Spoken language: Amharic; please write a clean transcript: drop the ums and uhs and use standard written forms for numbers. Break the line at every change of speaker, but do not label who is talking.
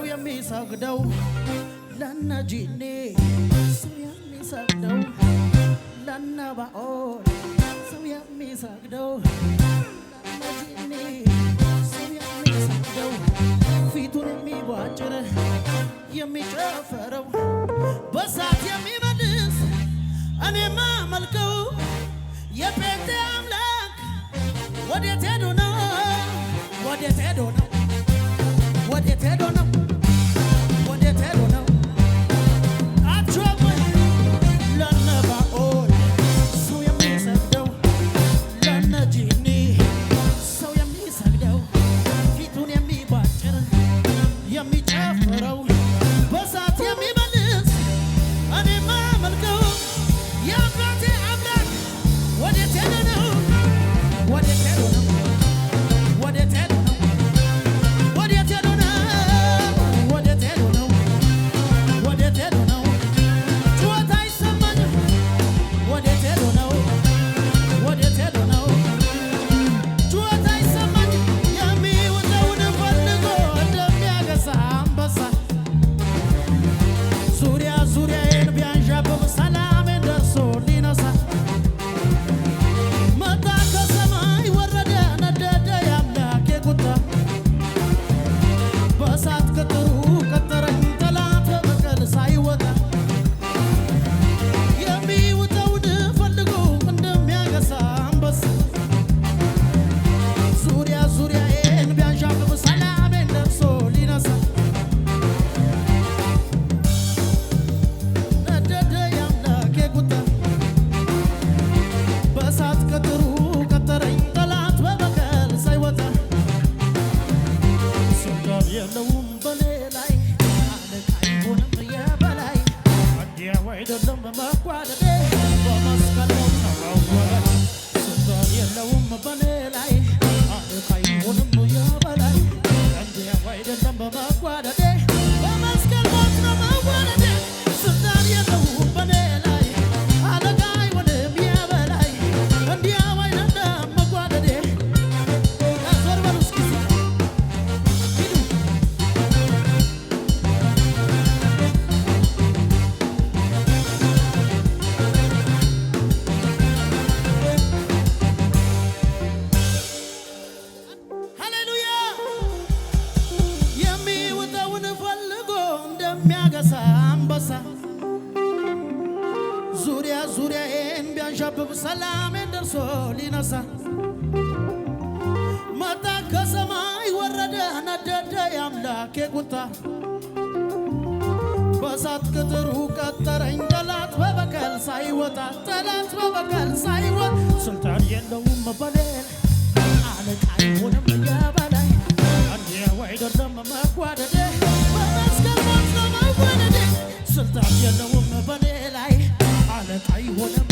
የሚሰግደው ለነጂኒ ሰው የሚሰግደው ለነባኦል ሰው የሚሰግደው ለነጂኒ ሰው የሚሰግደው ፊቱን የሚቧጭር የሚጨፈረው በሳት የሚመልስ እኔማ መልከው የጴንጤ አምላክ ወዴት ሄዶ ነው? ወዴት ሄዶ ነው? ወዴት ሄዶ ነው? ወዴት ሄዶ ነው? አትሾም ለነባኦል ሰው የሚሰግደው ለነጂኒ ሰው የሚሰግደው ፊቱን የሚቧጭር የሚጨፍረው በሳት የሚመልስ እኔማ መልከው የአባቴ አምላክ ወዴት ሄዶ ነው? ወዴት ሄዶ ነው? ወዴት ሄዶ ነው? ወዴት ሄዶ ነው? ወዴት ሄዶ ነው? ወዴት ሄዶ ነው? ጩኸት አይሰማኝም። ወዴት ሄዶ ነው? ወዴት ሄዶ ነው? ጩኸት አይሰማኝም። የሚውጠውን ፈልጎ እንደሚያገሳ አንበሳ በኔ ላይ አለቃ አይሆንም የበላይ እንዲያው አይደለም በመጓደዴ በመስቀል ሞት ተመወረ ስልጣን የለውም በኔ ላይ አለቃ አይሆንም የበላይ እንዲያው አይደለም በመጓደዴ በመስቀል ሞት ተመወረ ስልጣን የለውም በኔ ላይ አለቃ አይሆንም የበላይ እንዲያው አይደለም መጓደዴ ያዞር በሉ እስኪ ዙሪያዬን ቢያንዣብብ ሰላሜን ደርሶ ሊነሳ መጣ ከሰማይ ወረደ ነደደ የአምላኬ ቁጣ በእሳት ቅጥሩ ቀጠረኝ ጠላት በበቀል ሳይወጣ ስልጣን የለውም በኔ አለቃ አይሆንም የበላይ እንዲያው አይደለም መጓደዴ በመስቀል ሞት ተመወደዴ ስልጣን የለውም በኔ ላይ አለቃ አይሆንም